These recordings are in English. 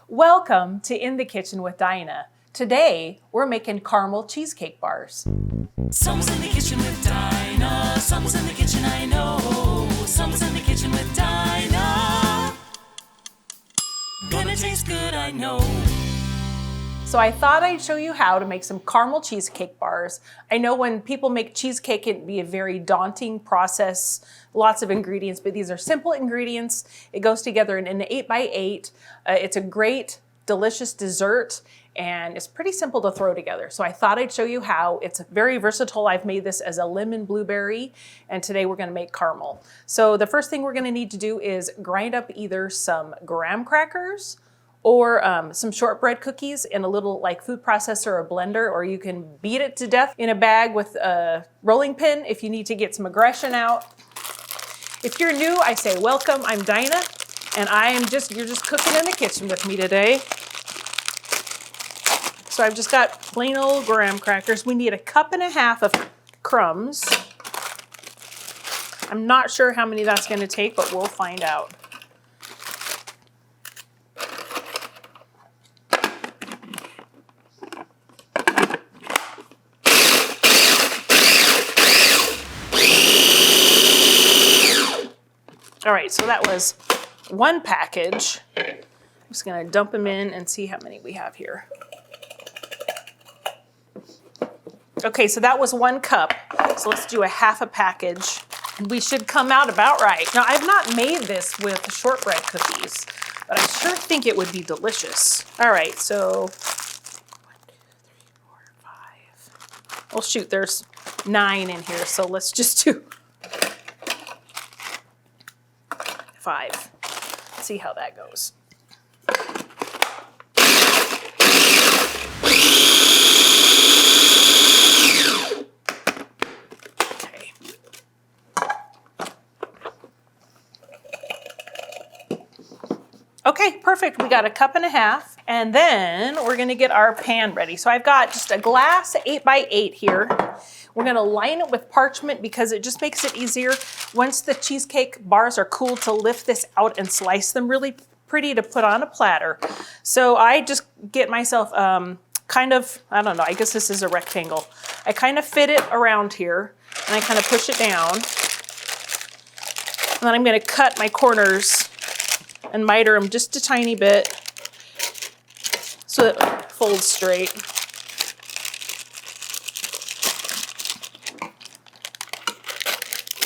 Welcome to In the Kitchen with Dinah. Today, we're making caramel cheesecake bars. Someone's in the kitchen with Dinah. Someone's in the kitchen, I know. Someone's in the kitchen with Dinah. Gonna taste good, I know. So I thought I'd show you how to make some caramel cheesecake bars. I know when people make cheesecake, it can be a very daunting process, lots of ingredients, but these are simple ingredients. It goes together in an 8x8. It's a great, delicious dessert, and it's pretty simple to throw together. So I thought I'd show you how. It's very versatile. I've made this as a lemon blueberry, and today we're gonna make caramel. So the first thing we're gonna need to do is grind up either some graham crackers or some shortbread cookies in a little like food processor or blender, or you can beat it to death in a bag with a rolling pin if you need to get some aggression out. If you're new, I say welcome. I'm Dinah, and you're just cooking in the kitchen with me today. So I've just got plain old graham crackers. We need 1.5 cups of crumbs. I'm not sure how many that's gonna take, but we'll find out. All right, so that was one package. I'm just gonna dump them in and see how many we have here. Okay, so that was 1 cup. So let's do 1/2 package. And we should come out about right. Now, I've not made this with shortbread cookies, but I sure think it would be delicious. All right, so 1, 2, 3, 4, 5. Well, shoot, there's 9 in here, so let's just do 5. Let's see how that goes. Okay. Okay, perfect. We got 1.5 cups. And then we're gonna get our pan ready. So I've got just a glass 8x8 here. We're gonna line it with parchment because it just makes it easier once the cheesecake bars are cool to lift this out and slice them really pretty to put on a platter. So I just get myself kind of, I don't know, I guess this is a rectangle. I kind of fit it around here and I kind of push it down. And then I'm gonna cut my corners and miter them just a tiny bit so it folds straight.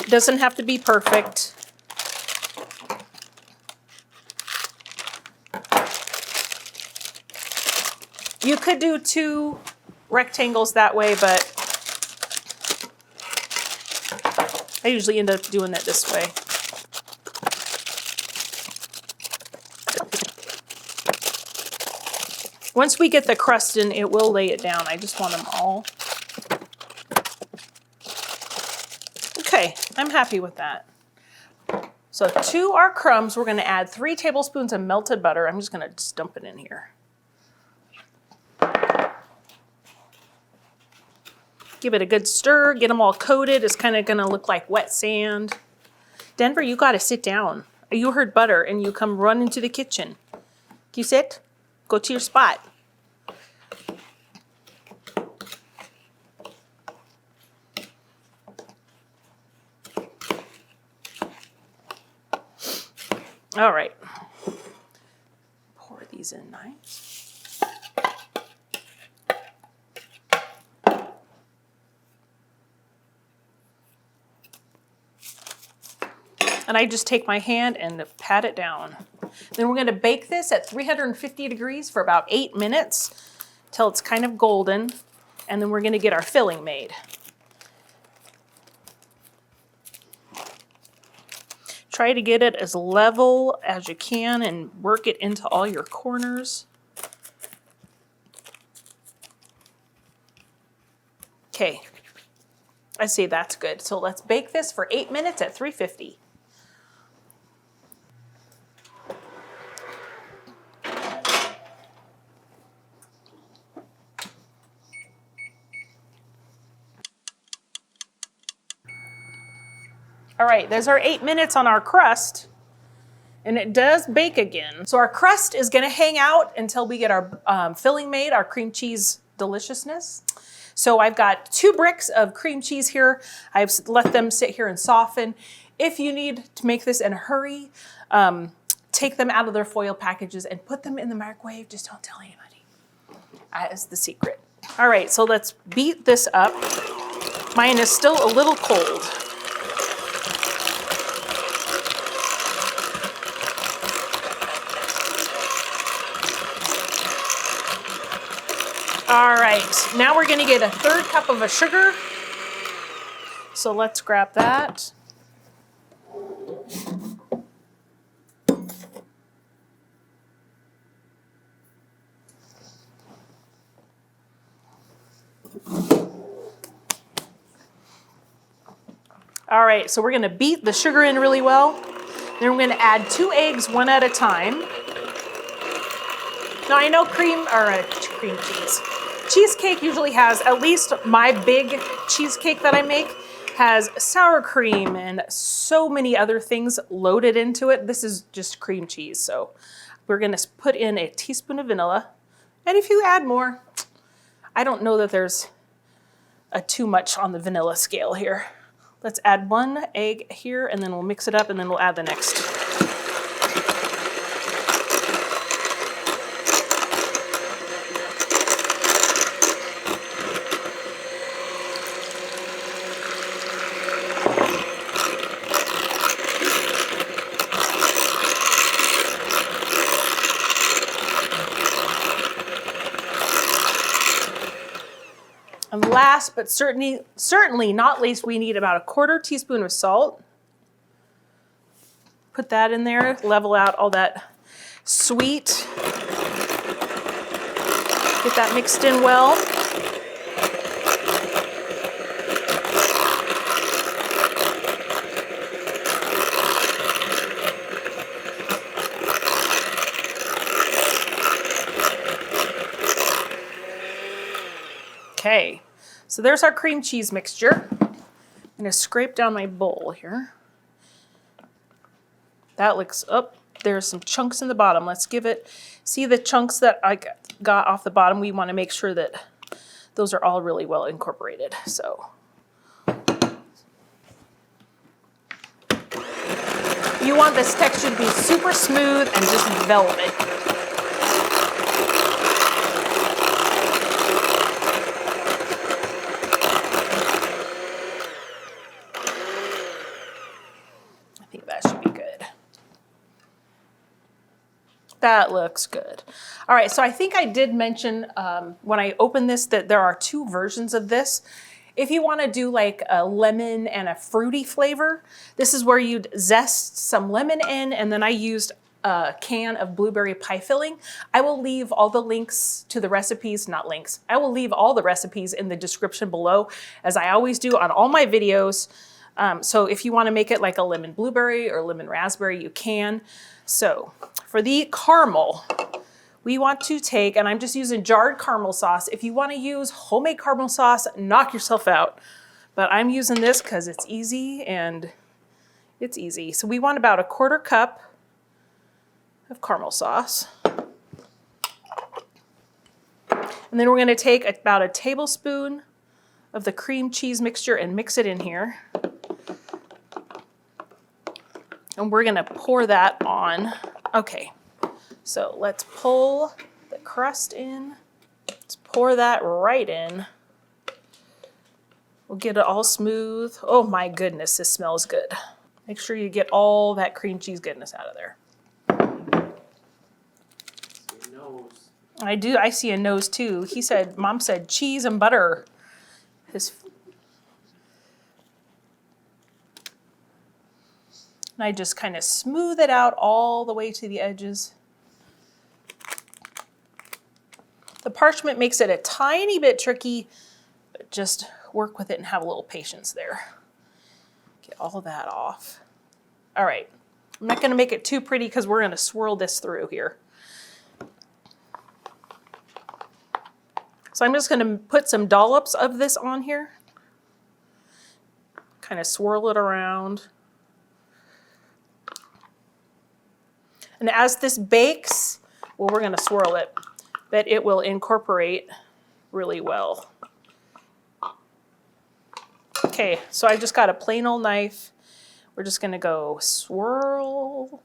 It doesn't have to be perfect. You could do 2 rectangles that way, but I usually end up doing it this way. Once we get the crust in, it will lay it down. I just want them all. Okay, I'm happy with that. So to our crumbs, we're gonna add 3 tablespoons of melted butter. I'm just gonna dump it in here. Give it a good stir, get them all coated. It's kind of gonna look like wet sand. Denver, you gotta sit down. You heard butter and you come run into the kitchen. Can you sit? Go to your spot. All right, pour these in nice. And I just take my hand and pat it down. Then we're gonna bake this at 350 degrees for about 8 minutes till it's kind of golden. And then we're gonna get our filling made. Try to get it as level as you can and work it into all your corners. Okay, I see that's good. So let's bake this for 8 minutes at 350. All right, there's our 8 minutes on our crust. And it does bake again. So our crust is gonna hang out until we get our filling made, our cream cheese deliciousness. So I've got 2 bricks of cream cheese here. I've let them sit here and soften. If you need to make this in a hurry, take them out of their foil packages and put them in the microwave. Just don't tell anybody. That is the secret. All right, so let's beat this up. Mine is still a little cold. All right, now we're gonna get a 1/3 cup of a sugar. So let's grab that. All right, so we're gonna beat the sugar in really well. Then we're gonna add 2 eggs, 1 at a time. Now I know cream cheese. Cheesecake usually has, at least my big cheesecake that I make, has sour cream and so many other things loaded into it. This is just cream cheese. So we're gonna put in a teaspoon of vanilla. And if you add more, I don't know that there's too much on the vanilla scale here. Let's add 1 egg here and then we'll mix it up and then we'll add the next. And last but certainly not least, we need about a 1/4 teaspoon of salt. Put that in there, level out all that sweet. Get that mixed in well. Okay, so there's our cream cheese mixture. I'm gonna scrape down my bowl here. That looks up. There's some chunks in the bottom. Let's give it, see the chunks that I got off the bottom? We wanna make sure that those are all really well incorporated, so. You want this texture to be super smooth and just velvet. That looks good. All right, so I think I did mention when I opened this that there are 2 versions of this. If you want to do like a lemon and a fruity flavor, this is where you'd zest some lemon in, and then I used a can of blueberry pie filling. I will leave all the links to the recipes, not links. I will leave all the recipes in the description below, as I always do on all my videos. So if you want to make it like a lemon blueberry or lemon raspberry, you can. So for the caramel, we want to take, and I'm just using jarred caramel sauce. If you want to use homemade caramel sauce, knock yourself out. But I'm using this because it's easy and it's easy. So we want about a 1/4 cup of caramel sauce. And then we're going to take about a tablespoon of the cream cheese mixture and mix it in here. And we're gonna pour that on. Okay, so let's pull the crust in. Let's pour that right in. We'll get it all smooth. Oh my goodness, this smells good. Make sure you get all that cream cheese goodness out of there. Nose. I do, I see a nose too. He said, Mom said cheese and butter. And I just kind of smooth it out all the way to the edges. The parchment makes it a tiny bit tricky, but just work with it and have a little patience there. Get all that off. All right, I'm not gonna make it too pretty because we're gonna swirl this through here. So I'm just gonna put some dollops of this on here. Kind of swirl it around. And as this bakes, well, we're gonna swirl it, but it will incorporate really well. Okay, so I just got a plain old knife. We're just gonna go swirl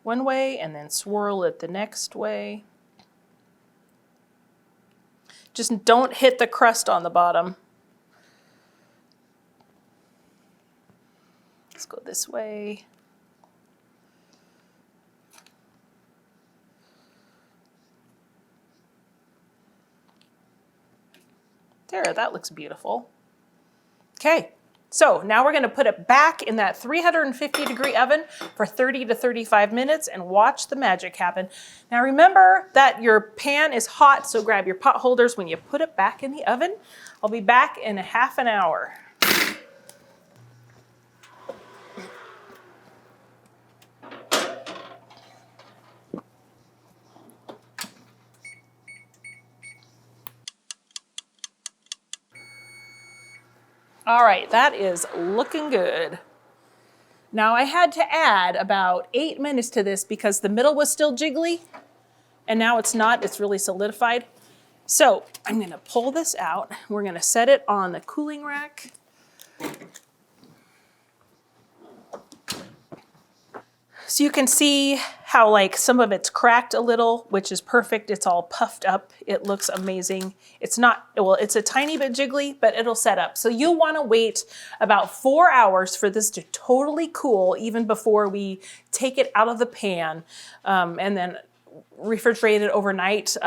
one way and then swirl it the next way. Just don't hit the crust on the bottom. Let's go this way. There, that looks beautiful. Okay, so now we're gonna put it back in that 350-degree oven for 30 to 35 minutes and watch the magic happen. Now remember that your pan is hot, so grab your pot holders when you put it back in the oven. I'll be back in a half an hour. All right, that is looking good. Now I had to add about 8 minutes to this because the middle was still jiggly and now it's not, it's really solidified. So I'm gonna pull this out. We're gonna set it on the cooling rack. So you can see how like some of it's cracked a little, which is perfect. It's all puffed up. It looks amazing. It's not, well, it's a tiny bit jiggly, but it'll set up. So you'll wanna wait about 4 hours for this to totally cool even before we take it out of the pan and then refrigerate it overnight.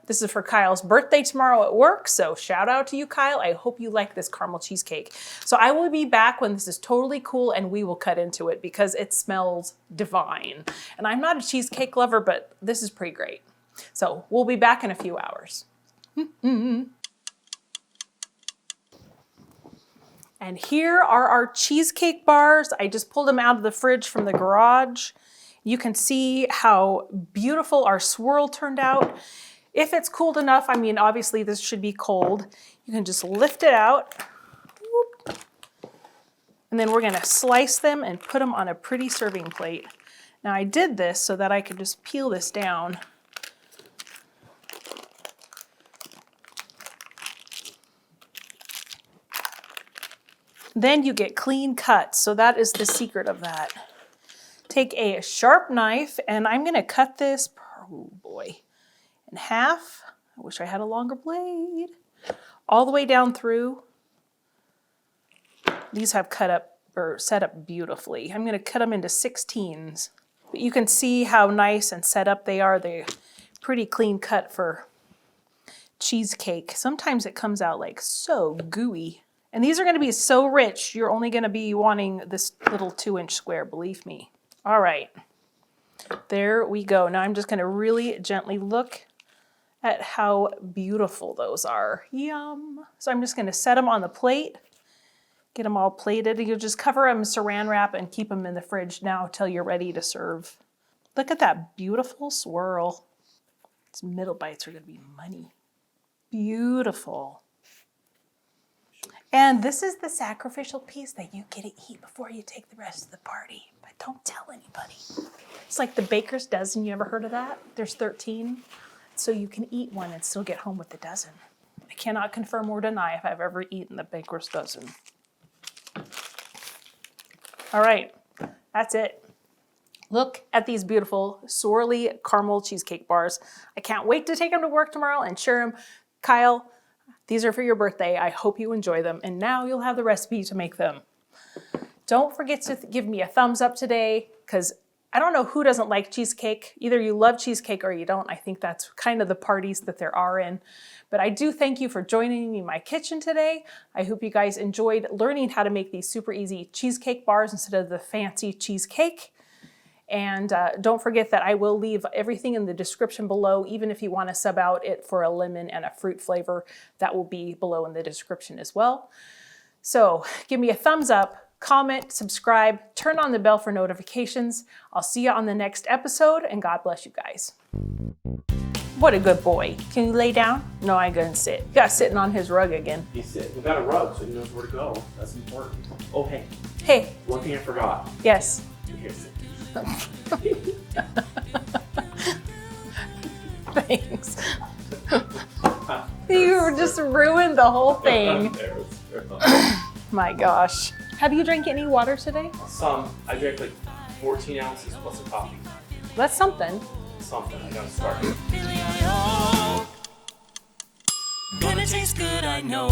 This is for Kyle's birthday tomorrow at work, so shout out to you, Kyle. I hope you like this caramel cheesecake. So I will be back when this is totally cool and we will cut into it because it smells divine. And I'm not a cheesecake lover, but this is pretty great. So we'll be back in a few hours. And here are our cheesecake bars. I just pulled them out of the fridge from the garage. You can see how beautiful our swirl turned out. If it's cooled enough, I mean, obviously this should be cold. You can just lift it out. Whoop. And then we're gonna slice them and put them on a pretty serving plate. Now I did this so that I could just peel this down. Then you get clean cuts, so that is the secret of that. Take a sharp knife, and I'm gonna cut this, oh boy, in half. I wish I had a longer blade. All the way down through. These have cut up or set up beautifully. I'm gonna cut them into 16s. But you can see how nice and set up they are. They're pretty clean cut for cheesecake. Sometimes it comes out like so gooey. And these are gonna be so rich, you're only gonna be wanting this little 2-inch square, believe me. All right, there we go. Now I'm just gonna really gently look at how beautiful those are. Yum. So I'm just gonna set them on the plate, get them all plated. You'll just cover them saran wrap and keep them in the fridge now till you're ready to serve. Look at that beautiful swirl. Its middle bites are gonna be money. Beautiful. And this is the sacrificial piece that you get to eat before you take the rest of the party. But don't tell anybody. It's like the baker's dozen. You ever heard of that? There's 13. So you can eat one and still get home with the dozen. I cannot confirm or deny if I've ever eaten the baker's dozen. All right, that's it. Look at these beautiful swirly caramel cheesecake bars. I can't wait to take them to work tomorrow and share them. Kyle, these are for your birthday. I hope you enjoy them. And now you'll have the recipe to make them. Don't forget to give me a thumbs up today, because I don't know who doesn't like cheesecake. Either you love cheesecake or you don't. I think that's kind of the parties that there are in. But I do thank you for joining me in my kitchen today. I hope you guys enjoyed learning how to make these super easy cheesecake bars instead of the fancy cheesecake. And don't forget that I will leave everything in the description below, even if you want to sub out it for a lemon and a fruit flavor, that will be below in the description as well. So give me a thumbs up, comment, subscribe, turn on the bell for notifications. I'll see you on the next episode, and God bless you guys. What a good boy. Can you lay down? No, I couldn't sit. He got sitting on his rug again. He's sitting. We got a rug, so he knows where to go. That's important. Oh, hey. Hey. One thing I forgot. Yes. Here's it. Thanks. You just ruined the whole thing. My gosh. Have you drank any water today? Some. I drank like 14 ounces plus a coffee. That's something. Something. I gotta start. Gonna taste good, I know.